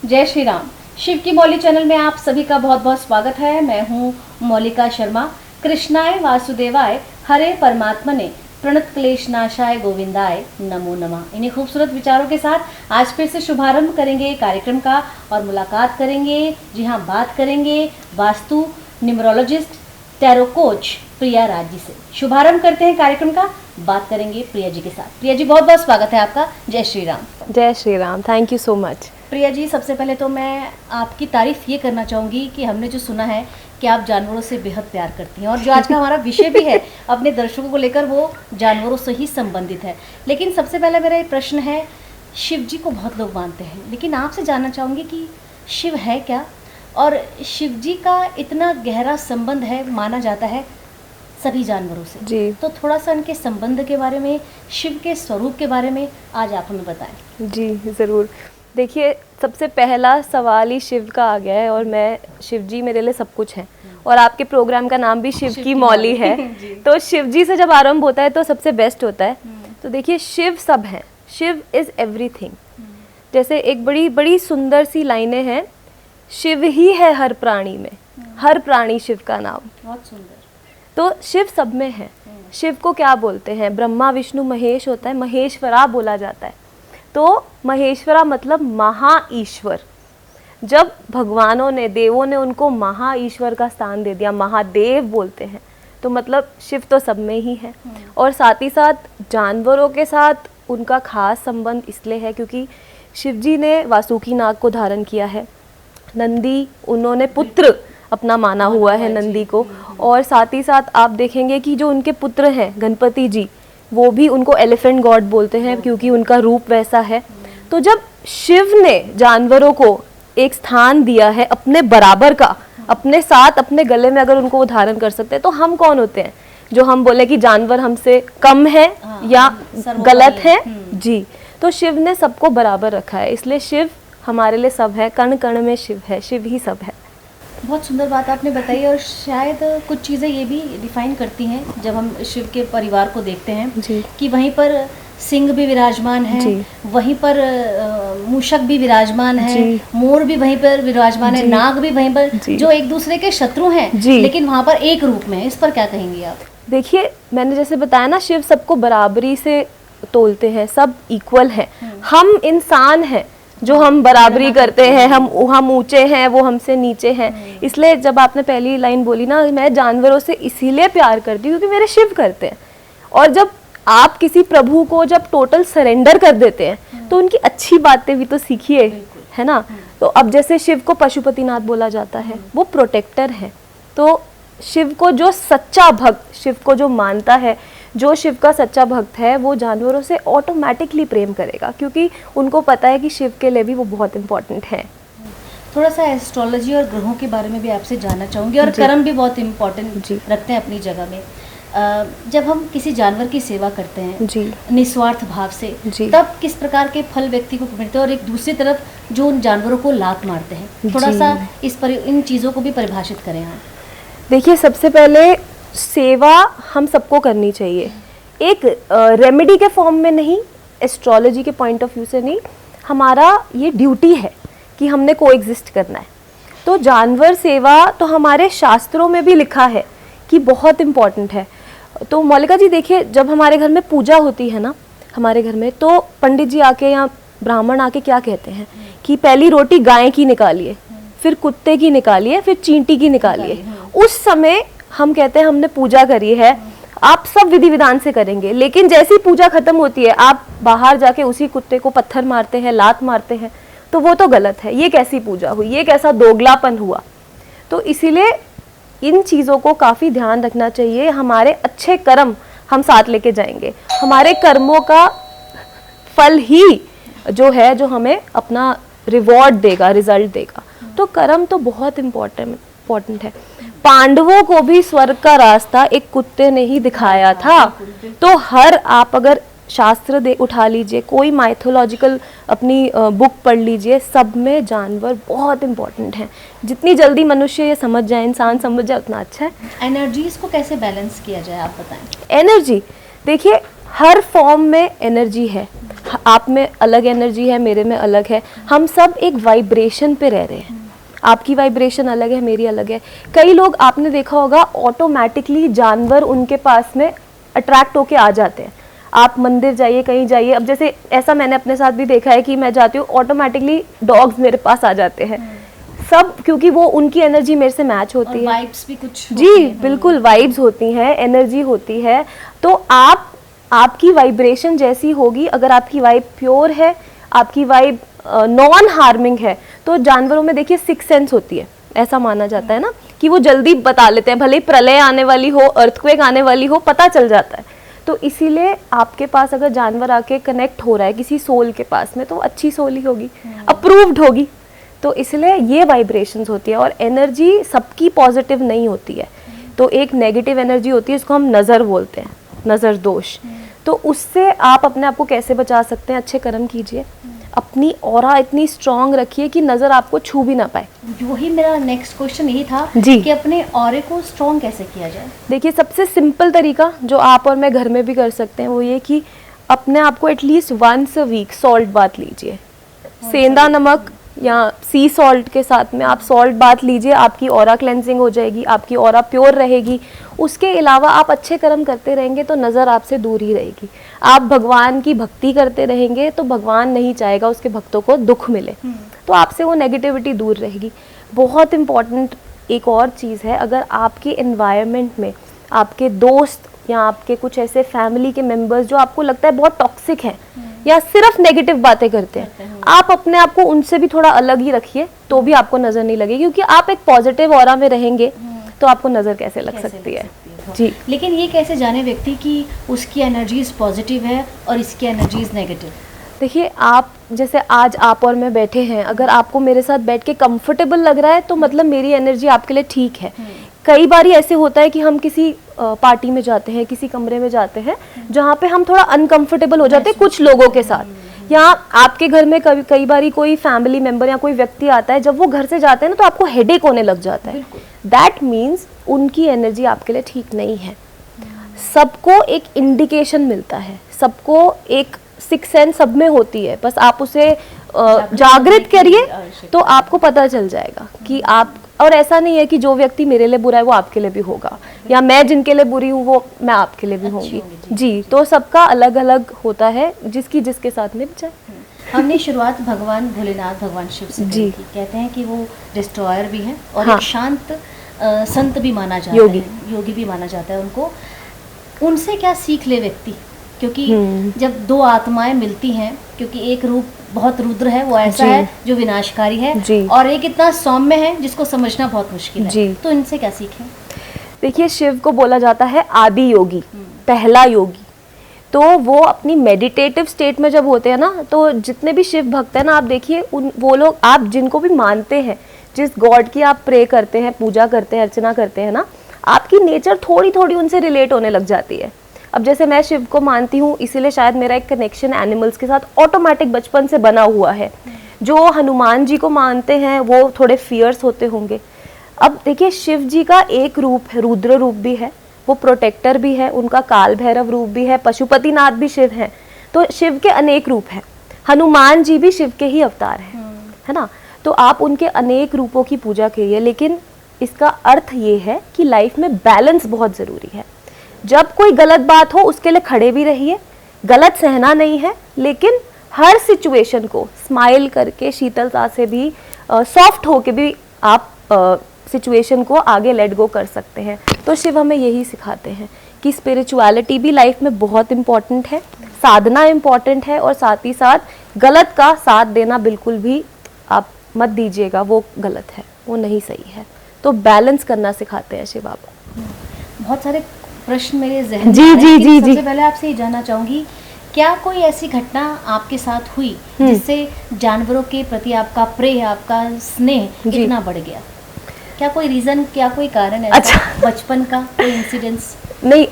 जय श्री राम। शिव की मौली चैनल में आप सभी का बहुत बहुत स्वागत है। मैं हूँ मौलिका शर्मा। कृष्णाय वासुदेवाय हरे परमात्मने प्रणत क्लेश नाशाय गोविंदाय नमो नमः। इन्हीं खूबसूरत विचारों के साथ आज फिर से शुभारंभ करेंगे कार्यक्रम का और मुलाकात करेंगे। जी हाँ, बात करेंगे वास्तु न्यूमरोलॉजिस्ट टैरो कोच प्रिया राज जी से। शुभारंभ करते हैं कार्यक्रम का, बात करेंगे प्रिया जी के साथ। प्रिया जी, बहुत बहुत स्वागत है आपका। जय श्री राम। जय Shri Ram. Thank you so much. Priya ji, सबसे पहले तो मैं आपकी तारीफ ये करना चाहूँगी कि हमने जो सुना है कि आप जानवरों से बेहद प्यार करती हैं, और जो आज का हमारा विषय भी है अपने दर्शकों को लेकर, वो जानवरों से ही संबंधित है। लेकिन सबसे पहला मेरा ये प्रश्न है, शिव जी को बहुत लोग मानते हैं, लेकिन आपसे जानना चाहूँगी कि शिव है क्या, और शिव जी का इतना गहरा संबंध है माना जाता है सभी जानवरों से जी। तो थोड़ा सा इनके संबंध के बारे में, शिव के स्वरूप के बारे में आज आप हमें बताएं। जी ज़रूर। देखिए, सबसे पहला सवाल ही शिव का आ गया है, और मैं शिव जी मेरे लिए सब कुछ है, और आपके प्रोग्राम का नाम भी शिव की मौली है। तो शिव जी से जब आरंभ होता है तो सबसे बेस्ट होता है। तो देखिए, शिव सब हैं, शिव इज़ एवरीथिंग। जैसे एक बड़ी बड़ी सुंदर सी लाइनें हैं, शिव ही है हर प्राणी में, हर प्राणी शिव का नाम। बहुत सुंदर। तो शिव सब में है। शिव को क्या बोलते हैं? ब्रह्मा विष्णु महेश होता है, महेश्वरा बोला जाता है। तो महेश्वरा मतलब महा ईश्वर। जब भगवानों ने, देवों ने उनको महा ईश्वर का स्थान दे दिया, महादेव बोलते हैं, तो मतलब शिव तो सब में ही है। और साथ ही साथ जानवरों के साथ उनका खास संबंध इसलिए है क्योंकि शिव जी ने वासुकी नाग को धारण किया है। नंदी, उन्होंने पुत्र अपना माना हुआ है नंदी को। और साथ ही साथ आप देखेंगे कि जो उनके पुत्र हैं गणपति जी, वो भी उनको एलिफेंट गॉड बोलते हैं क्योंकि उनका रूप वैसा है। तो जब शिव ने जानवरों को एक स्थान दिया है अपने बराबर का, अपने साथ अपने गले में अगर उनको वो धारण कर सकते हैं, तो हम कौन होते हैं जो हम बोले कि जानवर हमसे कम है या गलत है? जी। तो शिव ने सबको बराबर रखा है, इसलिए शिव हमारे लिए सब है, कण कण में शिव है, शिव ही सब है। बहुत सुंदर बात आपने बताई, और शायद कुछ चीज़ें ये भी डिफाइन करती हैं जब हम शिव के परिवार को देखते हैं कि वहीं पर सिंह भी विराजमान है, वहीं पर मूषक भी विराजमान है, मोर भी वहीं पर विराजमान है, नाग भी वहीं पर, जो एक दूसरे के शत्रु हैं लेकिन वहाँ पर एक रूप में है। इस पर क्या कहेंगे आप? देखिए, मैंने जैसे बताया ना, शिव सबको बराबरी से तोलते हैं, सब इक्वल हैं। हम इंसान हैं जो हम बराबरी करते हैं, हम ऊंचे हैं, वो हमसे नीचे हैं। इसलिए जब आपने पहली लाइन बोली ना, मैं जानवरों से इसीलिए प्यार करती हूँ क्योंकि मेरे शिव करते हैं। और जब आप किसी प्रभु को जब टोटल सरेंडर कर देते हैं तो उनकी अच्छी बातें भी तो सीखिए, है ना। तो अब जैसे शिव को पशुपतिनाथ बोला जाता है, वो प्रोटेक्टर है। तो शिव को जो सच्चा भक्त, शिव को जो मानता है, जो शिव का सच्चा भक्त है, वो जानवरों से ऑटोमेटिकली प्रेम करेगा क्योंकि उनको पता है कि शिव के लिए भी वो बहुत इम्पोर्टेंट है। थोड़ा सा एस्ट्रोलॉजी और ग्रहों के बारे में भी आपसे जानना चाहूँगी, और कर्म भी बहुत इम्पोर्टेंट रखते हैं अपनी जगह में। जब हम किसी जानवर की सेवा करते हैं निस्वार्थ भाव से, तब किस प्रकार के फल व्यक्ति को मिलते हैं, और एक दूसरी तरफ जो उन जानवरों को लात मारते हैं, थोड़ा सा इन चीज़ों को भी परिभाषित करें आप। देखिए, सबसे पहले सेवा हम सबको करनी चाहिए, एक रेमेडी के फॉर्म में नहीं, एस्ट्रोलॉजी के पॉइंट ऑफ व्यू से नहीं। हमारा ये ड्यूटी है कि हमने कोएग्जिस्ट करना है। तो जानवर सेवा तो हमारे शास्त्रों में भी लिखा है कि बहुत इम्पॉर्टेंट है। तो मौलिका जी देखिए, जब हमारे घर में पूजा होती है ना, हमारे घर में, तो पंडित जी आके या ब्राह्मण आके क्या कहते हैं कि पहली रोटी गाय की निकालिए, फिर कुत्ते की निकालिए, फिर चींटी की निकालिए। उस समय हम कहते हैं हमने पूजा करी है, आप सब विधि विधान से करेंगे। लेकिन जैसी पूजा खत्म होती है, आप बाहर जाके उसी कुत्ते को पत्थर मारते हैं, लात मारते हैं, तो वो तो गलत है। ये कैसी पूजा हुई, ये कैसा दोगलापन हुआ। तो इसीलिए इन चीज़ों को काफ़ी ध्यान रखना चाहिए। हमारे अच्छे कर्म हम साथ लेके जाएंगे, हमारे कर्मों का फल ही जो है, जो हमें अपना रिवॉर्ड देगा, रिजल्ट देगा। तो कर्म तो बहुत इम्पोर्टेंट है। पांडवों को भी स्वर्ग का रास्ता एक कुत्ते ने ही दिखाया था। तो हर, आप अगर शास्त्र उठा लीजिए, कोई माइथोलॉजिकल अपनी बुक पढ़ लीजिए, सब में जानवर बहुत इम्पोर्टेंट हैं। जितनी जल्दी मनुष्य ये समझ जाए, इंसान समझ जाए, उतना अच्छा है। एनर्जीज को कैसे बैलेंस किया जाए, आप बताएं। एनर्जी, देखिए, हर फॉर्म में एनर्जी है। आप में अलग एनर्जी है, मेरे में अलग है, हम सब एक वाइब्रेशन पे रह रहे हैं। आपकी वाइब्रेशन अलग है, मेरी अलग है। कई लोग आपने देखा होगा ऑटोमेटिकली जानवर उनके पास में अट्रैक्ट होके आ जाते हैं। आप मंदिर जाइए, कहीं जाइए, अब जैसे ऐसा मैंने अपने साथ भी देखा है कि मैं जाती हूँ, ऑटोमेटिकली डॉग्स मेरे पास आ जाते हैं सब, क्योंकि वो उनकी एनर्जी मेरे से मैच होती है। वाइब्स भी कुछ होती जी हैं। बिल्कुल, वाइब्स होती हैं, एनर्जी होती है। तो आपकी वाइब्रेशन जैसी होगी, अगर आपकी वाइब प्योर है, आपकी वाइब नॉन हार्मिंग है, तो जानवरों में देखिए सिक्स सेंस होती है, ऐसा माना जाता है ना कि वो जल्दी बता लेते हैं, भले ही प्रलय आने वाली हो, अर्थक्वेक आने वाली हो, पता चल जाता है। तो इसीलिए आपके पास अगर जानवर आके कनेक्ट हो रहा है किसी सोल के पास में, तो अच्छी सोल ही होगी, अप्रूव्ड होगी। तो इसलिए ये वाइब्रेशंस होती है, और एनर्जी सबकी पॉजिटिव नहीं होती है। तो एक नेगेटिव एनर्जी होती है, इसको हम नज़र बोलते हैं, नज़र दोष। तो उससे आप अपने आप को कैसे बचा सकते हैं? अच्छे कर्म कीजिए, अपनी ऑरा इतनी स्ट्रांग रखिए कि नज़र आपको छू भी ना पाए। वही मेरा नेक्स्ट क्वेश्चन यही था जी। कि अपने ऑरे को स्ट्रॉन्ग कैसे किया जाए। देखिए, सबसे सिंपल तरीका जो आप और मैं घर में भी कर सकते हैं वो ये कि अपने आप को at least once a week salt bath लीजिए। सेंधा नमक या सी सॉल्ट के साथ में आप सॉल्ट बाथ लीजिए, आपकी ऑरा क्लेंजिंग हो जाएगी, आपकी ऑरा प्योर रहेगी। उसके अलावा आप अच्छे कर्म करते रहेंगे तो नज़र आपसे दूर ही रहेगी। आप भगवान की भक्ति करते रहेंगे तो भगवान नहीं चाहेगा उसके भक्तों को दुख मिले, तो आपसे वो नेगेटिविटी दूर रहेगी। बहुत इम्पॉर्टेंट एक और चीज़ है, अगर आपके एनवायरनमेंट में आपके दोस्त या आपके कुछ ऐसे फैमिली के मेंबर्स जो आपको लगता है बहुत टॉक्सिक हैं या सिर्फ नेगेटिव बातें करते हैं, आप अपने आप को उनसे भी थोड़ा अलग ही रखिए, तो भी आपको नज़र नहीं लगेगी, क्योंकि आप एक पॉजिटिव ऑरा में रहेंगे तो आपको नज़र कैसे लग सकती है। जी। लेकिन ये कैसे जाने व्यक्ति कि उसकी एनर्जीज पॉजिटिव है और इसकी एनर्जीज नेगेटिव? देखिए, आप जैसे आज आप और मैं बैठे हैं, अगर आपको मेरे साथ बैठ के कंफर्टेबल लग रहा है तो मतलब मेरी एनर्जी आपके लिए ठीक है। कई बार ऐसे होता है कि हम किसी पार्टी में जाते हैं, किसी कमरे में जाते हैं जहाँ पे हम थोड़ा अनकंफर्टेबल हो जाते हैं कुछ लोगों के साथ, या आपके घर में कई बारी कोई फैमिली मेंबर या कोई व्यक्ति आता है, जब वो घर से जाते हैं ना तो आपको हेडेक होने लग जाता है। दैट मीन्स उनकी एनर्जी आपके लिए ठीक नहीं है। सबको एक इंडिकेशन मिलता है, सबको एक सिक्स सेंस सब में होती है, बस आप उसे जागृत करिए तो आपको पता चल जाएगा कि आप, और ऐसा नहीं है कि जो व्यक्ति मेरे लिए बुरा है वो आपके लिए भी होगा, या मैं जिनके लिए बुरी हूँ वो मैं आपके लिए भी होंगी। जी, तो सबका अलग अलग होता है, जिसकी जिसके साथ में जाए। हमने शुरुआत भगवान भोलेनाथ, भगवान शिव से की। कहते हैं कि वो डिस्ट्रॉयर भी हैं और एक शांत संत भी माना जाता है, योगी भी माना जाता है उनको। उनसे क्या सीख ले व्यक्ति? क्योंकि जब दो आत्माएं मिलती हैं, क्योंकि एक रूप बहुत रुद्र है, वो ऐसा है जो विनाशकारी है, और एक इतना सौम्य है जिसको समझना बहुत मुश्किल है, तो इनसे क्या सीखें? देखिए, शिव को बोला जाता है आदि योगी, पहला योगी। तो वो अपनी मेडिटेटिव स्टेट में जब होते हैं ना, तो जितने भी शिव भक्त हैं ना, आप देखिए वो लोग, आप जिनको भी मानते हैं, जिस गॉड की आप प्रे करते हैं, पूजा करते हैं, अर्चना करते हैं ना, आपकी नेचर थोड़ी थोड़ी उनसे रिलेट होने लग जाती है। अब जैसे मैं शिव को मानती हूँ, इसीलिए शायद मेरा एक कनेक्शन एनिमल्स के साथ ऑटोमेटिक बचपन से बना हुआ है। जो हनुमान जी को मानते हैं वो थोड़े फियर्स होते होंगे। अब देखिए, शिव जी का एक रूप है, रुद्र रूप भी है, वो प्रोटेक्टर भी है, उनका काल भैरव रूप भी है, पशुपतिनाथ भी शिव है। तो शिव के अनेक रूप हैं, हनुमान जी भी शिव के ही अवतार हैं, है ना। तो आप उनके अनेक रूपों की पूजा करिए, लेकिन इसका अर्थ ये है कि लाइफ में बैलेंस बहुत ज़रूरी है। जब कोई गलत बात हो उसके लिए खड़े भी रहिए, गलत सहना नहीं है, लेकिन हर सिचुएशन को स्माइल करके, शीतलता से भी, सॉफ्ट होके भी आप सिचुएशन को आगे लेट गो कर सकते हैं। तो शिव हमें यही सिखाते हैं कि स्पिरिचुअलिटी भी लाइफ में बहुत इम्पॉर्टेंट है, साधना इम्पॉर्टेंट है, और साथ ही साथ गलत का साथ देना बिल्कुल भी आप मत दीजिएगा, वो गलत है, वो नहीं सही है। तो बैलेंस करना सिखाते हैं शिव बाबा। बहुत सारे प्रश्न मेरे जहन में जी। सबसे पहले आपसे ये जानना चाहूँगी, क्या कोई ऐसी घटना आपके साथ हुई जिससे जानवरों के प्रति आपका प्रेम, आपका स्नेह इतना बढ़ गया? क्या कोई रीजन, क्या कोई कारण है? अच्छा, बचपन का कोई इंसिडेंस? नहीं,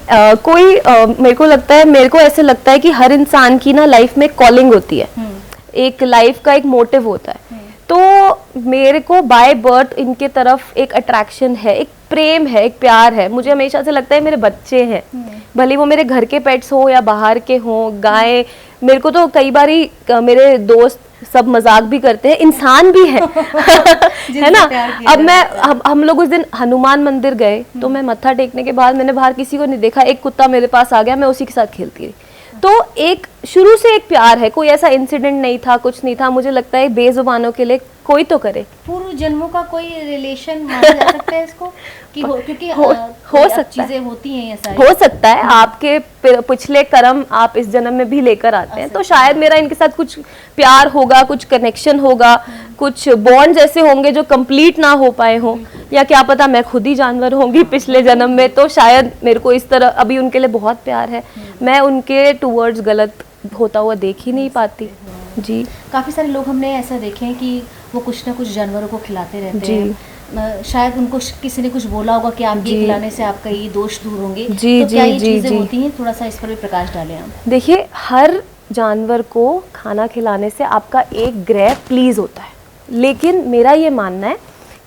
मेरे को लगता है, मेरे को ऐसे लगता है कि हर इंसान की ना लाइफ में कॉलिंग होती है, एक लाइफ का एक मोटिव होता है। तो मेरे को बाय बर्थ इनके तरफ एक अट्रैक्शन है, एक प्रेम है, एक प्यार है। मुझे हमेशा से लगता है मेरे बच्चे हैं, भले वो मेरे घर के पेट्स हो या बाहर के हों, गाय मेरे को तो कई बारी मेरे दोस्त सब मजाक भी करते हैं, इंसान भी है है ना। अब मैं हम लोग उस दिन हनुमान मंदिर गए तो मैं मत्था टेकने के बाद मैंने बाहर किसी को नहीं देखा, एक कुत्ता मेरे पास आ गया, मैं उसी के साथ खेलती रही। तो एक शुरू से एक प्यार है, कोई ऐसा इंसिडेंट नहीं था, कुछ नहीं था। मुझे लगता है बेजुबानों के लिए कोई तो करे। पूर्व जन्मों का कोई रिलेशन माना जा सकता है इसको कि क्योंकि हो सकता है, चीजें होती हैं ये सारी। हो सकता है आपके पिछले कर्म आप इस जन्म में भी लेकर आते हैं, तो शायद मेरा इनके साथ कुछ प्यार होगा, कुछ कनेक्शन होगा, कुछ बॉन्ड ऐसे होंगे जो कंप्लीट ना हो पाए हों, या क्या पता मैं खुद ही जानवर होंगी पिछले जन्म में, तो शायद मेरे को इस तरह अभी उनके लिए बहुत प्यार है, मैं उनके टूवर्ड्स गलत होता हुआ देख ही नहीं पाती। जी, काफ़ी सारे लोग हमने ऐसा देखे हैं कि वो कुछ ना कुछ जानवरों को खिलाते रहते हैं, शायद उनको किसी ने कुछ बोला होगा कि आप ये खिलाने से आपका ये दोष दूर होंगे। जी, तो क्या ये जी, चीज़ें जी। होती हैं? थोड़ा सा इस पर भी प्रकाश डालें आप। देखिए, हर जानवर को खाना खिलाने से आपका एक ग्रह प्लीज होता है, लेकिन मेरा ये मानना है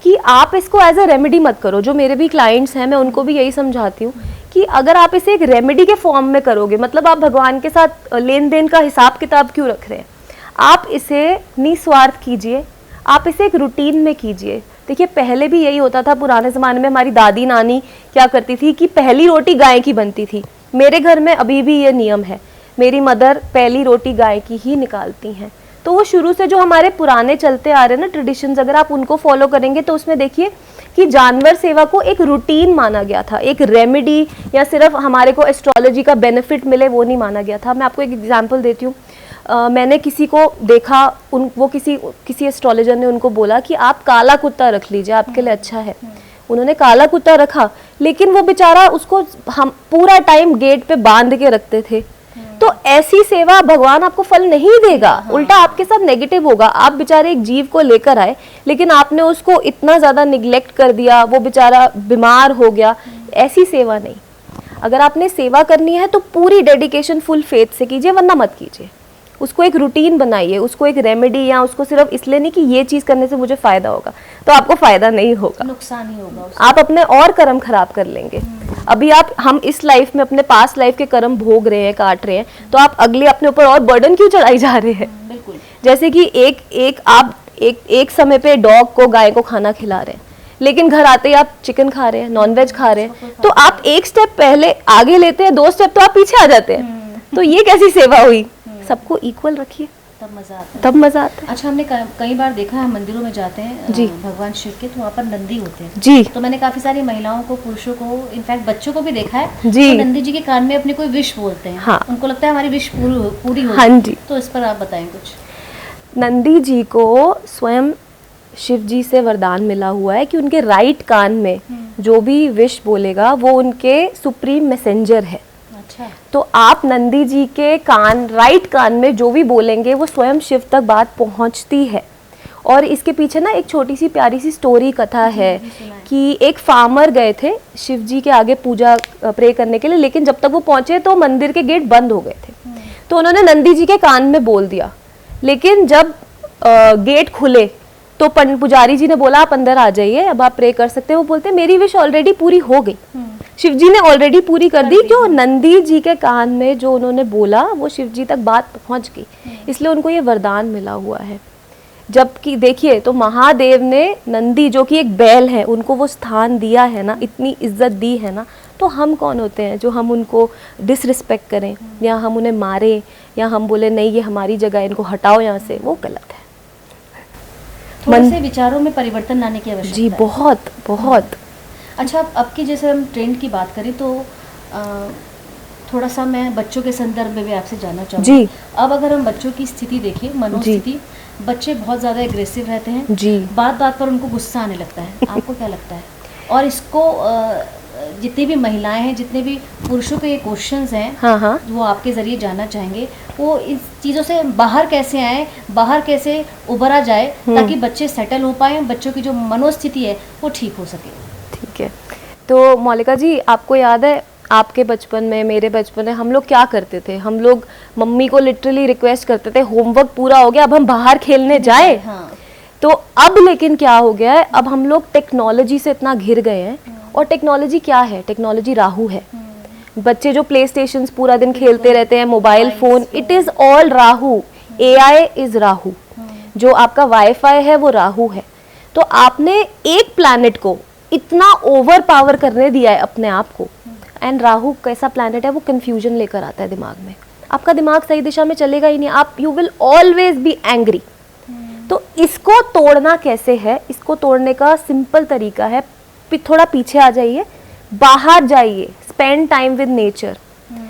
कि आप इसको एज अ रेमेडी मत करो। जो मेरे भी क्लाइंट्स हैं, मैं उनको भी यही समझाती हूँ कि अगर आप इसे एक रेमेडी के फॉर्म में करोगे, मतलब आप भगवान के साथ लेन देन का हिसाब किताब क्यों रख रहे हैं, आप इसे निस्वार्थ कीजिए, आप इसे एक रूटीन में कीजिए। देखिए, पहले भी यही होता था, पुराने ज़माने में हमारी दादी नानी क्या करती थी कि पहली रोटी गाय की बनती थी। मेरे घर में अभी भी ये नियम है, मेरी मदर पहली रोटी गाय की ही निकालती हैं। तो वो शुरू से जो हमारे पुराने चलते आ रहे हैं ना ट्रेडिशंस, अगर आप उनको फॉलो करेंगे तो उसमें देखिए कि जानवर सेवा को एक रूटीन माना गया था, एक रेमेडी या सिर्फ हमारे को एस्ट्रोलॉजी का बेनिफिट मिले वो नहीं माना गया था। मैं आपको एक एग्जांपल देती हूँ। मैंने किसी को देखा, वो किसी एस्ट्रोलॉजर ने उनको बोला कि आप काला कुत्ता रख लीजिए, आपके लिए अच्छा है। उन्होंने काला कुत्ता रखा, लेकिन वो बेचारा उसको हम पूरा टाइम गेट पे बांध के रखते थे। तो ऐसी सेवा भगवान आपको फल नहीं देगा, उल्टा आपके साथ नेगेटिव होगा। आप बेचारे एक जीव को लेकर आए, लेकिन आपने उसको इतना ज्यादा निग्लेक्ट कर दिया, वो बेचारा बीमार हो गया। ऐसी सेवा नहीं। अगर आपने सेवा करनी है तो पूरी डेडिकेशन फुल फेथ से कीजिए, वरना मत कीजिए। उसको एक रूटीन बनाइए, उसको एक रेमेडी, या उसको सिर्फ इसलिए नहीं कि ये चीज करने से मुझे फायदा होगा, तो आपको फायदा नहीं होगा, नुकसान ही होगा उससे। आप अपने और कर्म खराब कर लेंगे। अभी हम इस लाइफ में अपने पास्ट लाइफ के कर्म भोग रहे हैं, काट रहे हैं, तो आप अगले अपने ऊपर और बर्डन क्यों चढ़ाई जा रहे हैं। बिल्कुल। जैसे कि एक समय पे डॉग को, गाय को खाना खिला रहे हैं, लेकिन घर आते ही आप चिकन खा रहे हैं, नॉनवेज खा रहे हैं, तो आप एक स्टेप पहले आगे लेते हैं, 2 स्टेप तो आप पीछे आ जाते हैं। तो ये कैसी सेवा हुई। सबको इक्वल रखिए, तब मजा आता है। तब मजा आता है। अच्छा, हमने कई बार देखा है, मंदिरों में जाते हैं जी। भगवान शिव के, तो वहाँ पर नंदी होते हैं। जी तो मैंने काफी सारी महिलाओं को, पुरुषों को, इनफैक्ट बच्चों को भी देखा है। जी। तो नंदी जी के कान में अपनी कोई विश बोलते हैं। हाँ। उनको लगता है हमारी विश पूरी हो। हाँ जी। तो इस पर आप बताएं कुछ। नंदी जी को स्वयं शिव जी से वरदान मिला हुआ है कि उनके राइट कान में जो भी विश बोलेगा वो उनके सुप्रीम मैसेंजर है। अच्छा। तो आप नंदी जी के राइट कान में जो भी बोलेंगे वो स्वयं शिव तक बात पहुंचती है। और इसके पीछे ना एक छोटी सी प्यारी सी स्टोरी कथा है कि एक फार्मर गए थे शिव जी के आगे पूजा प्रे करने के लिए, लेकिन जब तक वो पहुंचे तो मंदिर के गेट बंद हो गए थे। तो उन्होंने नंदी जी के कान में बोल दिया, लेकिन जब गेट खुले तो पुजारी जी ने बोला आप अंदर आ जाइए, अब आप प्रे कर सकते हैं। वो बोलते मेरी विश ऑलरेडी पूरी हो गई, शिव जी ने ऑलरेडी पूरी कर दी। क्यों? नंदी जी के कान में जो उन्होंने बोला वो शिव जी तक बात पहुंच गई, इसलिए उनको ये वरदान मिला हुआ है। जबकि देखिए, तो महादेव ने नंदी जो कि एक बैल है, उनको वो स्थान दिया है ना, इतनी इज्जत दी है ना, तो हम कौन होते हैं जो हम उनको डिसरिस्पेक्ट करें, या हम उन्हें मारें, या हम बोले नहीं ये हमारी जगह है, इनको हटाओ यहाँ से। वो गलत है। थोड़े से विचारों में परिवर्तन लाने की आवश्यकता जी, है। बहुत बहुत। अच्छा, अब की जैसे हम ट्रेंड की बात करें तो थोड़ा सा मैं बच्चों के संदर्भ में भी आपसे जानना चाहूँगी। जी। अब अगर हम बच्चों की स्थिति देखें, मनोस्थिति, बच्चे बहुत ज़्यादा एग्रेसिव रहते हैं। जी। बात बात पर उनको गुस्सा आने लगता है। आपको क्या लगता है? और इसको जितनी भी महिलाएं हैं, जितने भी पुरुषों के ये क्वेश्चंस हैं, हाँ हाँ, वो आपके ज़रिए जानना चाहेंगे, वो इस चीज़ों से बाहर कैसे आए, बाहर कैसे उभरा जाए, ताकि बच्चे सेटल हो पाएँ, बच्चों की जो मनोस्थिति है वो ठीक हो सके। ठीक है। तो मौलिका जी, आपको याद है आपके बचपन में, मेरे बचपन में हम लोग क्या करते थे? हम लोग मम्मी को लिटरली रिक्वेस्ट करते थे, होमवर्क पूरा हो गया, अब हम बाहर खेलने जाए। हाँ। तो अब लेकिन क्या हो गया है, अब हम लोग टेक्नोलॉजी से इतना घिर गए हैं। और टेक्नोलॉजी क्या है? टेक्नोलॉजी राहु है। बच्चे जो प्ले स्टेशन पूरा दिन खेलते रहते हैं, mobile phone, it is all Rahu. AI is Rahu. जो आपका वाईफाई है वो राहु है। तो आपने एक प्लैनेट को इतना ओवर पावर करने दिया है अपने आप को। एंड राहु कैसा प्लैनेट है, वो कंफ्यूजन लेकर आता है दिमाग में। आपका दिमाग सही दिशा में चलेगा ही नहीं, आप you will always be angry. तो इसको तोड़ना कैसे है, इसको तोड़ने का सिंपल तरीका है, थोड़ा पीछे आ जाइए, बाहर जाइए, स्पेंड टाइम विद नेचर,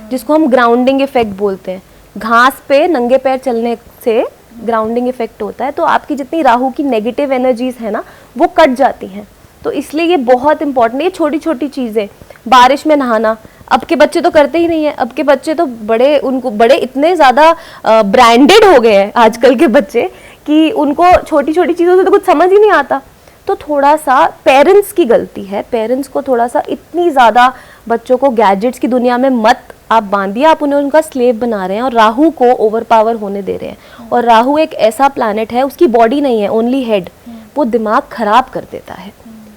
जिसको हम ग्राउंडिंग इफेक्ट बोलते हैं। घास पे नंगे पैर चलने से ग्राउंडिंग इफेक्ट होता है, तो आपकी जितनी राहु की नेगेटिव एनर्जीज है ना, वो कट जाती हैं। तो इसलिए ये बहुत इंपॉर्टेंट है। ये छोटी छोटी चीज़ें, बारिश में नहाना, अब के बच्चे तो करते ही नहीं है। अब के बच्चे तो बड़े इतने ज़्यादा ब्रांडेड हो गए हैं आजकल के बच्चे कि उनको छोटी छोटी चीज़ों से तो कुछ समझ ही नहीं आता। तो थोड़ा सा पेरेंट्स की गलती है, पेरेंट्स को थोड़ा सा इतनी ज़्यादा बच्चों को गैजेट्स की दुनिया में मत आप बांधिए, आप उन्हें उनका स्लेव बना रहे हैं और राहु को ओवर पावर होने दे रहे हैं। और राहु एक ऐसा प्लैनेट है, उसकी बॉडी नहीं है, ओनली हेड, वो दिमाग खराब कर देता है।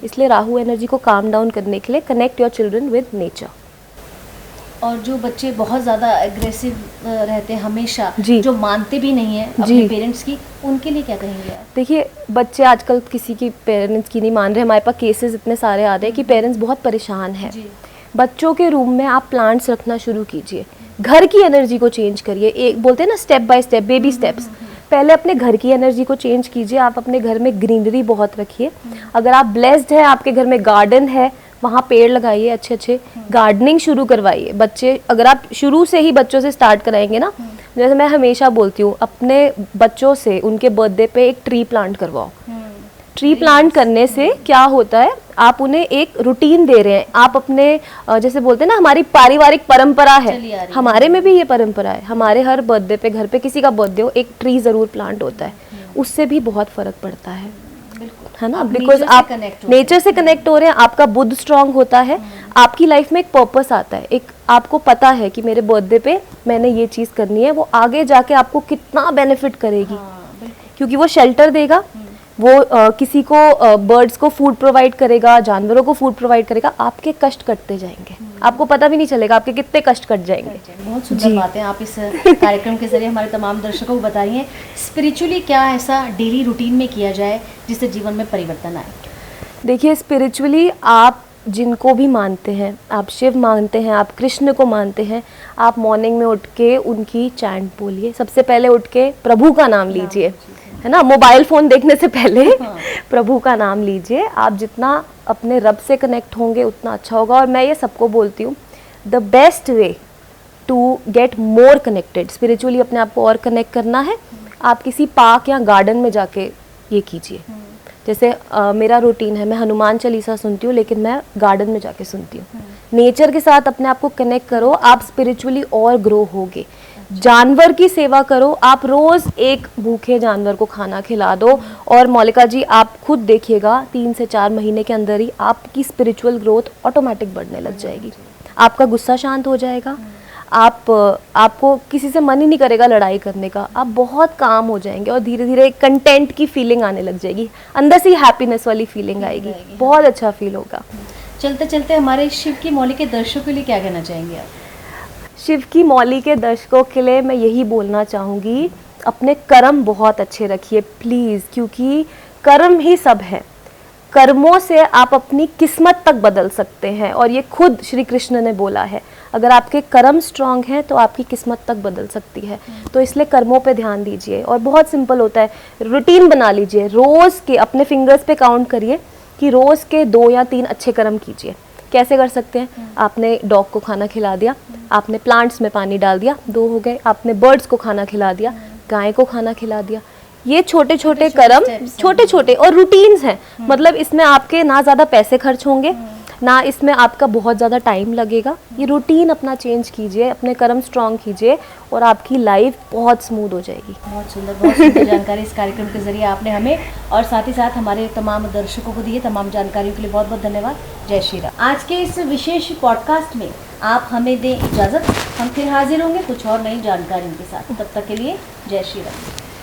इसलिए राहु एनर्जी को काम डाउन करने के लिए connect your children with nature. और जो बच्चे बहुत ज़्यादा एग्रेसिव रहते हैं हमेशा, जी, जो मानते भी नहीं है अपने पेरेंट्स की, उनके लिए क्या कहेंगे आप? देखिए, बच्चे आजकल किसी की पेरेंट्स की नहीं मान रहे। हमारे पास केसेस इतने सारे आ रहे हैं कि पेरेंट्स बहुत परेशान हैं। बच्चों के रूम में आप प्लांट्स रखना शुरू कीजिए, घर की एनर्जी को चेंज करिए। एक बोलते हैं ना, step by step, baby steps. पहले अपने घर की एनर्जी को चेंज कीजिए। आप अपने घर में ग्रीनरी बहुत रखिए। अगर आप ब्लेस्ड हैं, आपके घर में गार्डन है, वहाँ पेड़ लगाइए, अच्छे अच्छे गार्डनिंग शुरू करवाइए। बच्चे, अगर आप शुरू से ही बच्चों से स्टार्ट कराएंगे ना, जैसे मैं हमेशा बोलती हूँ, अपने बच्चों से उनके बर्थडे पे एक ट्री प्लांट करवाओ। ट्री प्लांट करने से क्या होता है, आप उन्हें एक रूटीन दे रहे हैं। आप अपने, जैसे बोलते हैं ना, हमारी पारिवारिक परंपरा है, हमारे में भी ये परंपरा है। हमारे हर बर्थडे पे, घर पे किसी का बर्थडे हो, एक ट्री जरूर प्लांट होता है। उससे भी बहुत फर्क पड़ता है ना, बिकॉज आप नेचर से कनेक्ट हो रहे हैं, आपका बुद्ध स्ट्रांग होता है, आपकी लाइफ में एक पर्पस आता है, एक आपको पता है कि मेरे बर्थडे पे मैंने ये चीज़ करनी है। वो आगे जाके आपको कितना बेनिफिट करेगी, क्योंकि वो शेल्टर देगा, वो किसी को, बर्ड्स को फूड प्रोवाइड करेगा, जानवरों को फूड प्रोवाइड करेगा। आपके कष्ट कटते जाएंगे, आपको पता भी नहीं चलेगा आपके कितने कष्ट कट जाएंगे। बहुत सुंदर बातें आप इस कार्यक्रम के जरिए हमारे तमाम दर्शकों को बता रही हैं। स्पिरिचुअली क्या ऐसा डेली रूटीन में किया जाए जिससे जीवन में परिवर्तन आए? देखिए, स्पिरिचुअली आप जिनको भी मानते हैं, आप शिव मानते हैं, आप कृष्ण को मानते हैं, आप मॉर्निंग में उठ के उनकी चैंट बोलिए। सबसे पहले उठ के प्रभु का नाम लीजिए, है ना, मोबाइल फ़ोन देखने से पहले प्रभु का नाम लीजिए। आप जितना अपने रब से कनेक्ट होंगे उतना अच्छा होगा। और मैं ये सबको बोलती हूँ, the best way to get more connected, spiritually अपने आप को और कनेक्ट करना है, आप किसी पार्क या गार्डन में जाके ये कीजिए। जैसे मेरा रूटीन है, मैं हनुमान चालीसा सुनती हूँ, लेकिन मैं गार्डन में जाके सुनती हूँ। नेचर के साथ अपने आप को कनेक्ट करो, आप स्पिरिचुअली और ग्रो होगे। जानवर की सेवा करो, आप रोज़ एक भूखे जानवर को खाना खिला दो। और मौलिका जी, आप खुद देखिएगा, 3 से 4 महीने के अंदर ही आपकी स्पिरिचुअल ग्रोथ ऑटोमेटिक बढ़ने लग जाएगी। आपका गुस्सा शांत हो जाएगा, आपको किसी से मन ही नहीं करेगा लड़ाई करने का, आप बहुत काम हो जाएंगे और धीरे धीरे कंटेंट की फीलिंग आने लग जाएगी, अंदर से हैप्पीनेस वाली फीलिंग आएगी, बहुत अच्छा फील होगा। चलते चलते हमारे शिव की मौली के दर्शकों के लिए क्या कहना चाहेंगे आप? शिव की मौली के दर्शकों के लिए मैं यही बोलना चाहूँगी, अपने कर्म बहुत अच्छे रखिए प्लीज़, क्योंकि कर्म ही सब है। कर्मों से आप अपनी किस्मत तक बदल सकते हैं, और ये खुद श्री कृष्ण ने बोला है, अगर आपके कर्म स्ट्रांग हैं तो आपकी किस्मत तक बदल सकती है। तो इसलिए कर्मों पे ध्यान दीजिए, और बहुत सिंपल होता है, रूटीन बना लीजिए। रोज़ के अपने फिंगर्स पे काउंट करिए कि रोज़ के 2 या 3 अच्छे कर्म कीजिए। कैसे कर सकते हैं? आपने डॉग को खाना खिला दिया, आपने प्लांट्स में पानी डाल दिया, 2 हो गए। आपने बर्ड्स को खाना खिला दिया, गाय को खाना खिला दिया। ये छोटे छोटे कर्म, छोटे छोटे और रूटीन्स हैं। मतलब इसमें आपके ना ज़्यादा पैसे खर्च होंगे, ना इसमें आपका बहुत ज़्यादा टाइम लगेगा। ये रूटीन अपना चेंज कीजिए, अपने कर्म स्ट्रॉन्ग कीजिए, और आपकी लाइफ बहुत स्मूथ हो जाएगी। बहुत सुंदर जानकारी इस कार्यक्रम के जरिए आपने हमें और साथ ही साथ हमारे तमाम दर्शकों को दी है। तमाम जानकारियों के लिए बहुत बहुत धन्यवाद। जय श्री राम। आज के इस विशेष पॉडकास्ट में आप हमें दें इजाज़त, हम फिर हाजिर होंगे कुछ और नई जानकारियों के साथ। तब तक के लिए जय श्री राम।